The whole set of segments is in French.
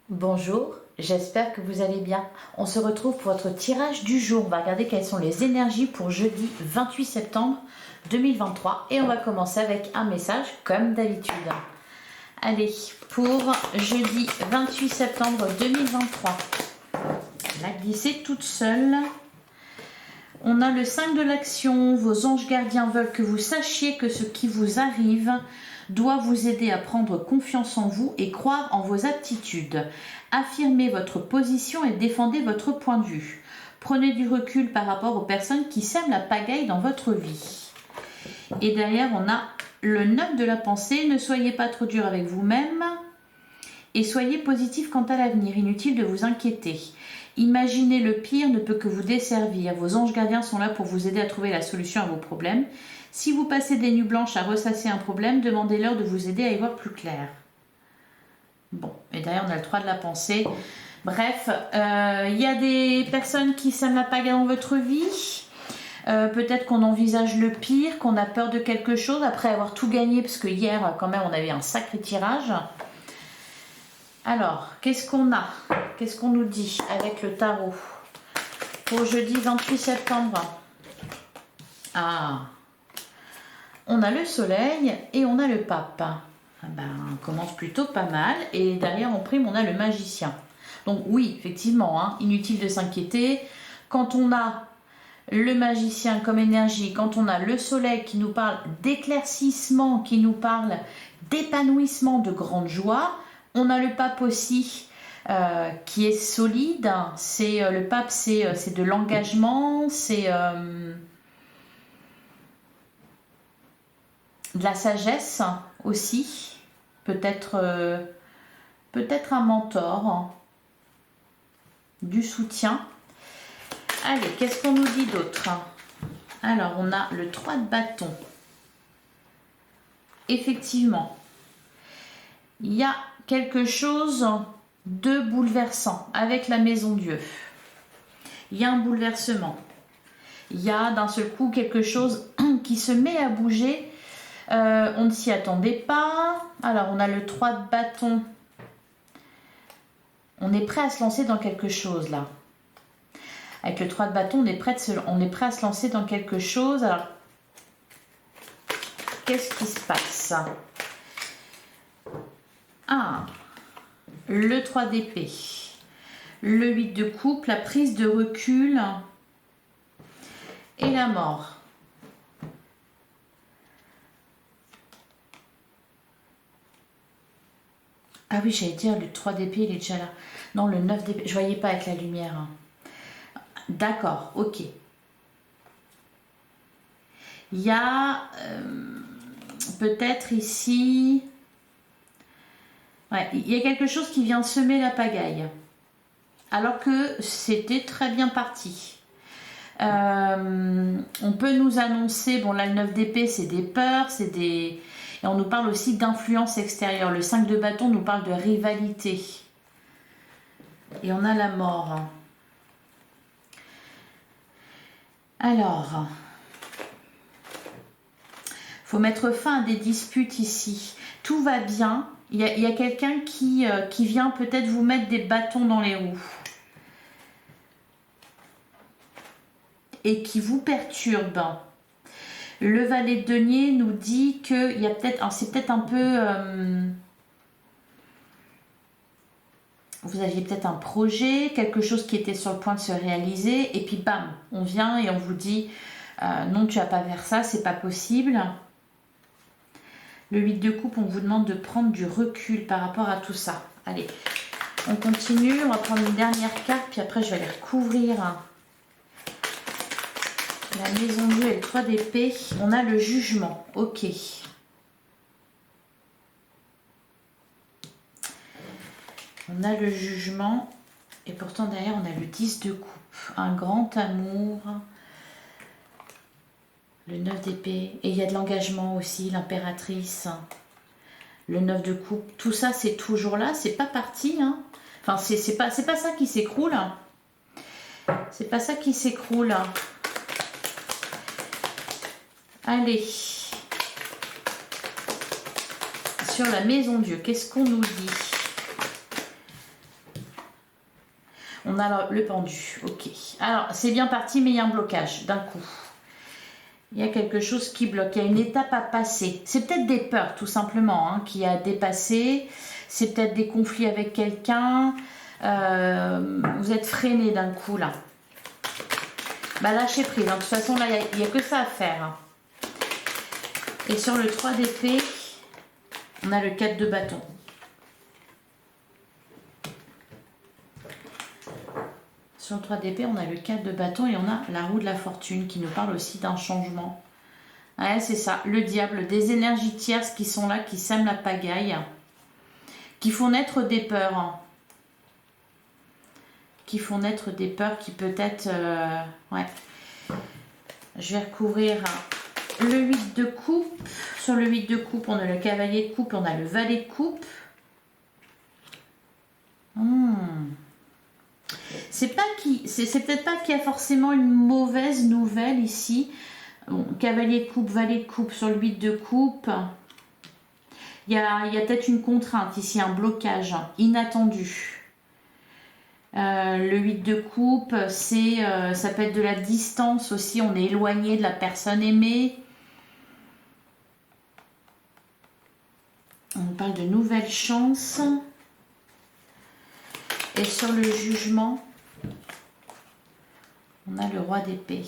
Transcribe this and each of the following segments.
Bonjour, j'espère que vous allez bien. On se retrouve pour votre tirage du jour. On va regarder quelles sont les énergies pour jeudi 28 septembre 2023 et on va commencer avec un message comme d'habitude. Allez, pour jeudi 28 septembre 2023, la glisser toute seule. On a le 5 de l'action. Vos anges gardiens veulent que vous sachiez que ce qui vous arrive doit vous aider à prendre confiance en vous et croire en vos aptitudes. Affirmez votre position et défendez votre point de vue. Prenez du recul par rapport aux personnes qui sèment la pagaille dans votre vie. Et derrière, on a le 9 de la pensée. Ne soyez pas trop dur avec vous-même et soyez positif quant à l'avenir. Inutile de vous inquiéter. Imaginer le pire ne peut que vous desservir. Vos anges gardiens sont là pour vous aider à trouver la solution à vos problèmes. Si vous passez des nuits blanches à ressasser un problème, demandez-leur de vous aider à y voir plus clair. Bon, et derrière, on a le 3 de la pensée. Bref, il y a des personnes qui sèment la pagaille dans votre vie. Peut-être qu'on envisage le pire, qu'on a peur de quelque chose après avoir tout gagné, parce que hier, quand même, on avait un sacré tirage. Alors, qu'est-ce qu'on a? Qu'est-ce qu'on nous dit avec le tarot pour jeudi 28 septembre? Ah, on a le soleil et on a le pape. Ah ben, on commence plutôt pas mal. Et derrière, en prime, on a le magicien. Donc oui, effectivement, hein, inutile de s'inquiéter. Quand on a le magicien comme énergie, quand on a le soleil qui nous parle d'éclaircissement, qui nous parle d'épanouissement, de grande joie, on a le pape aussi qui est solide. C'est le pape, c'est de l'engagement, c'est de la sagesse aussi, peut-être un mentor, du soutien. Allez, qu'est-ce qu'on nous dit d'autre? Alors, on a le 3 de bâton. Effectivement, il y a quelque chose de bouleversant avec la maison Dieu. Il y a un bouleversement. Il y a d'un seul coup quelque chose qui se met à bouger. On ne s'y attendait pas. Alors, on a le 3 de bâton. On est prêt à se lancer dans quelque chose là. Avec le 3 de bâton, on est prêt à se lancer dans quelque chose. Alors, qu'est-ce qui se passe? Ah, le 3 d'épée, le 8 de coupe, la prise de recul et la mort. Ah oui, j'allais dire, le 3 d'épée, il est déjà là. Non, le 9 d'épée, je voyais pas avec la lumière. D'accord, ok. Il y a peut-être ici... Ouais, il y a quelque chose qui vient semer la pagaille. Alors que c'était très bien parti. On peut nous annoncer... Bon, là, le 9 d'épée, c'est des peurs, c'est des... Et on nous parle aussi d'influence extérieure. Le 5 de bâton nous parle de rivalité. Et on a la mort. Alors, faut mettre fin à des disputes ici. Tout va bien. Il y a quelqu'un qui vient peut-être vous mettre des bâtons dans les roues. Et qui vous perturbe. Le valet de denier nous dit qu'il y a peut-être... C'est peut-être un peu... vous aviez peut-être un projet, quelque chose qui était sur le point de se réaliser. Et puis bam, on vient et on vous dit... non, tu vas pas faire ça, c'est pas possible. Le 8 de coupe, on vous demande de prendre du recul par rapport à tout ça. Allez, on continue. On va prendre une dernière carte, puis après, je vais aller recouvrir la maison Dieu et le 3 d'épée. On a le jugement. Ok. On a le jugement. Et pourtant, derrière, on a le 10 de coupe. Un grand amour. Le 9 d'épée. Et il y a de l'engagement aussi, l'impératrice. Le 9 de coupe. Tout ça, c'est toujours là. C'est pas parti. Hein. Enfin, c'est pas ça qui s'écroule. C'est pas ça qui s'écroule. Allez. Sur la maison Dieu, qu'est-ce qu'on nous dit? On a le pendu, ok. Alors, c'est bien parti, mais il y a un blocage d'un coup. Il y a quelque chose qui bloque, il y a une étape à passer. C'est peut-être des peurs, tout simplement, hein, qui a dépassé. C'est peut-être des conflits avec quelqu'un. Vous êtes freiné d'un coup, là. Bah, lâchez prise. Hein. De toute façon, là, il n'y a que ça à faire. Hein. Et sur le 3 d'épée, on a le 4 de bâton. Sur le 3 d'épée, on a le 4 de bâton et on a la roue de la fortune qui nous parle aussi d'un changement. Ouais, c'est ça, le diable, des énergies tierces qui sont là, qui sèment la pagaille, qui font naître des peurs. Qui font naître des peurs qui peut-être... ouais. Je vais recouvrir le 8 de coupe. Sur le 8 de coupe, on a le cavalier de coupe, on a le valet de coupe. C'est peut-être pas qu'il y a forcément une mauvaise nouvelle ici. Bon, cavalier de coupe, valet de coupe sur le 8 de coupe. Il y a peut-être une contrainte ici, un blocage inattendu. Le 8 de coupe, ça peut être de la distance aussi. On est éloigné de la personne aimée. On parle de nouvelles chances. Et sur le jugement, on a le roi d'épée.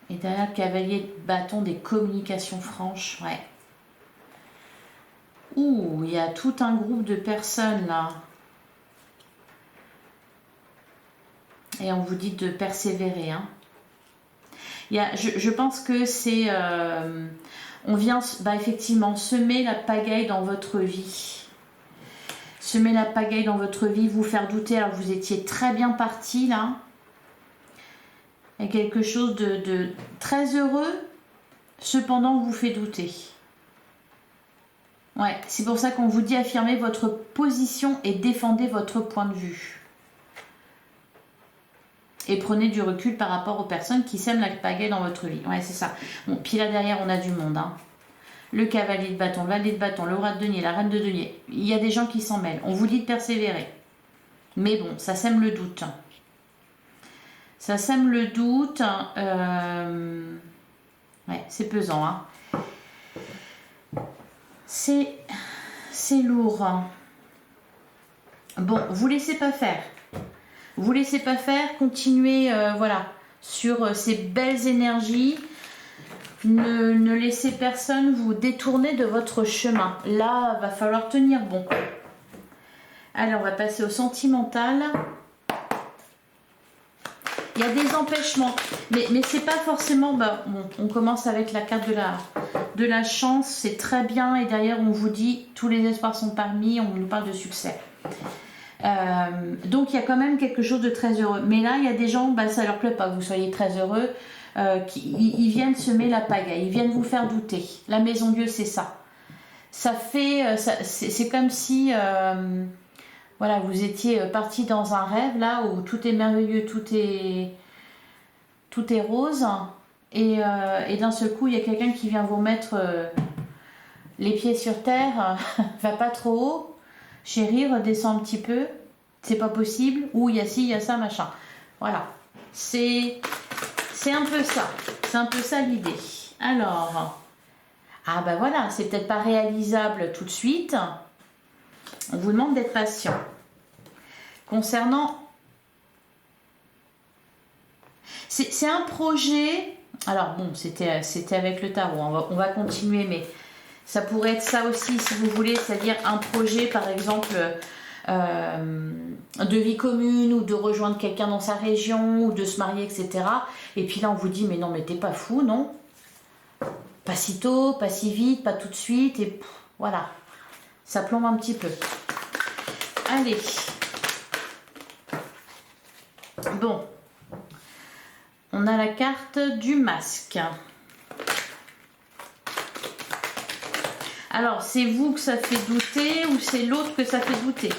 Et derrière le cavalier de bâton, des communications franches. Ouais. Ouh, il y a tout un groupe de personnes là. Et on vous dit de persévérer. Hein. Je pense que c'est... on vient effectivement semer la pagaille dans votre vie. Semer la pagaille dans votre vie, vous faire douter alors que vous étiez très bien parti là. Il y a quelque chose de très heureux, cependant vous fait douter. Ouais, c'est pour ça qu'on vous dit affirmer votre position et défendez votre point de vue. Et prenez du recul par rapport aux personnes qui sèment la pagaille dans votre vie. Ouais, c'est ça. Bon, puis là derrière, on a du monde. Hein. Le cavalier de bâton, le valet de bâton, le roi de denier, la reine de denier. Il y a des gens qui s'en mêlent. On vous dit de persévérer. Mais bon, ça sème le doute. Ça sème le doute. Ouais, c'est pesant. Hein. C'est lourd. Bon, vous laissez pas faire. Vous laissez pas faire. Continuez, voilà, sur ces belles énergies. Ne laissez personne vous détourner de votre chemin. Là, va falloir tenir bon. Allez, on va passer au sentimental. Il y a des empêchements, mais c'est pas forcément... bon, on commence avec la carte de la chance, c'est très bien. Et derrière, on vous dit, tous les espoirs sont permis, on nous parle de succès. Donc, il y a quand même quelque chose de très heureux. Mais là, il y a des gens, ça leur plaît pas que vous soyez très heureux. Ils viennent semer la pagaille, ils viennent vous faire douter. La maison Dieu, c'est ça. Ça fait... c'est comme si... voilà, vous étiez parti dans un rêve, là, où tout est merveilleux, tout est rose. Et d'un seul coup, il y a quelqu'un qui vient vous mettre les pieds sur terre. Va pas trop haut. Chérie, redescends un petit peu. C'est pas possible. Ou il y a ci, il y a ça, machin. Voilà. C'est un peu ça. C'est un peu ça l'idée. Alors... ah voilà, c'est peut-être pas réalisable tout de suite. On vous demande d'être patient. Concernant... c'est un projet... alors bon, c'était avec le tarot. On va continuer, mais ça pourrait être ça aussi, si vous voulez. C'est-à-dire un projet, par exemple, de vie commune, ou de rejoindre quelqu'un dans sa région, ou de se marier, etc. Et puis là, on vous dit, mais non, mais t'es pas fou, non? Pas si tôt, pas si vite, pas tout de suite. Et voilà, ça plombe un petit peu. Allez. Bon. On a la carte du masque. Alors, c'est vous que ça fait douter ou c'est l'autre que ça fait douter?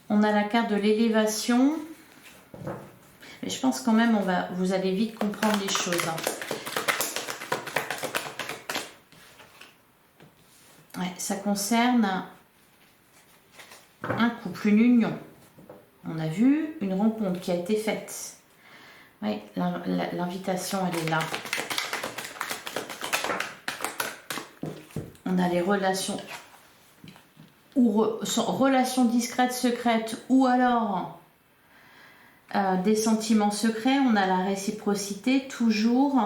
On a la carte de l'élévation. Mais je pense quand même, vous allez vite comprendre les choses. Ouais, ça concerne un couple, une union. On a vu une rencontre qui a été faite. Oui, l'invitation, elle est là. On a les relations, ou relations discrètes, secrètes, ou alors des sentiments secrets. On a la réciprocité, toujours.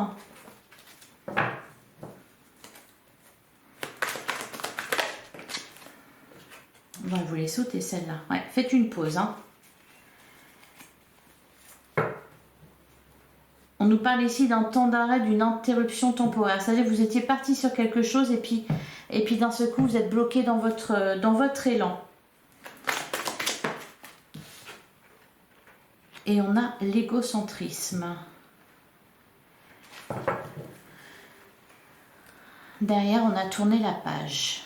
On va vous les sauter celle-là. Ouais, faites une pause. Hein. On nous parle ici d'un temps d'arrêt, d'une interruption temporaire. C'est-à-dire que vous étiez parti sur quelque chose et puis d'un seul coup, vous êtes bloqué dans votre élan. Et on a l'égocentrisme. Derrière, on a tourné la page.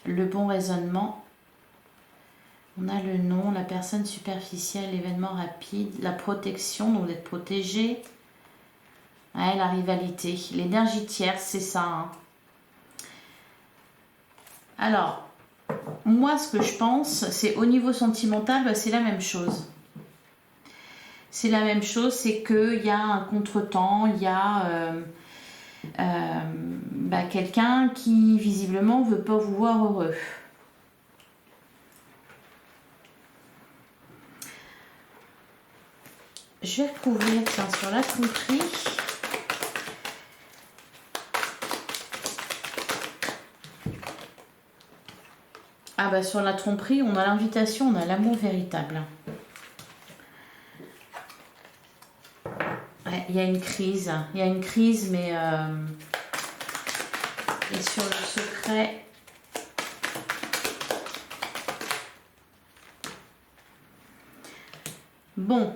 Le bon raisonnement. On a le nom, la personne superficielle, l'événement rapide, la protection, donc d'être protégé. Ouais, la rivalité, l'énergie tierce, c'est ça. Hein. Alors, moi, ce que je pense, c'est au niveau sentimental, bah, c'est la même chose. C'est la même chose, c'est qu'il y a un contretemps, il y a quelqu'un qui, visiblement, ne veut pas vous voir heureux. Je vais recouvrir sur la tromperie. Ah bah sur la tromperie, on a l'invitation, on a l'amour véritable. Ouais, il y a une crise, mais et sur le secret. Bon.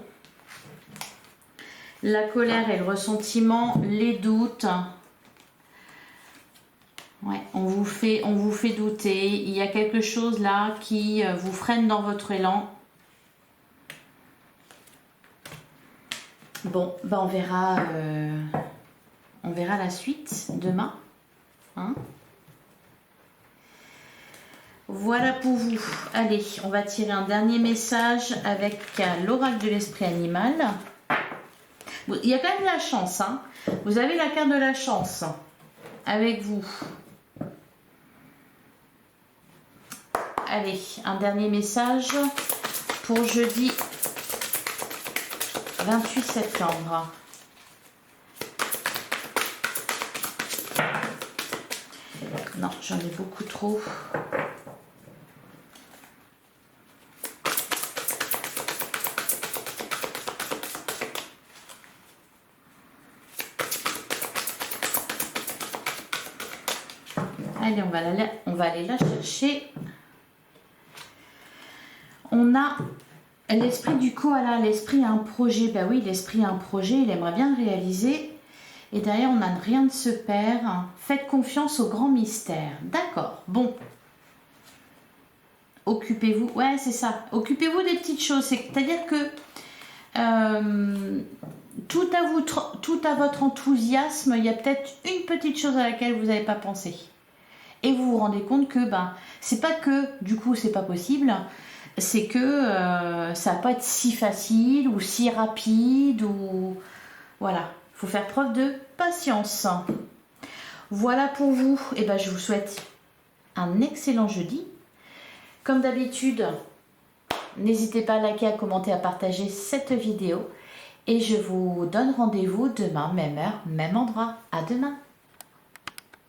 La colère et le ressentiment, les doutes. Ouais, on vous fait douter. Il y a quelque chose là qui vous freine dans votre élan. Bon, bah on verra la suite demain. Hein? Voilà pour vous. Allez, on va tirer un dernier message avec l'oracle de l'esprit animal. Il y a quand même la chance, hein. Vous avez la carte de la chance avec vous. Allez, un dernier message pour jeudi 28 septembre. Non, j'en ai beaucoup trop. Allez, on va aller la chercher. On a l'esprit du koala. L'esprit a un projet. Ben oui, l'esprit a un projet. Il aimerait bien le réaliser. Et derrière, on a rien ne se perd. Faites confiance au grand mystère. D'accord. Bon. Occupez-vous. Ouais, c'est ça. Occupez-vous des petites choses. C'est-à-dire que tout à votre enthousiasme, il y a peut-être une petite chose à laquelle vous n'avez pas pensé. Et vous vous rendez compte que c'est pas que du coup c'est pas possible, c'est que ça va pas être si facile ou si rapide ou voilà, il faut faire preuve de patience. Voilà pour vous. Et ben je vous souhaite un excellent jeudi. Comme d'habitude, n'hésitez pas à liker, à commenter, à partager cette vidéo et je vous donne rendez-vous demain, même heure, même endroit. À demain.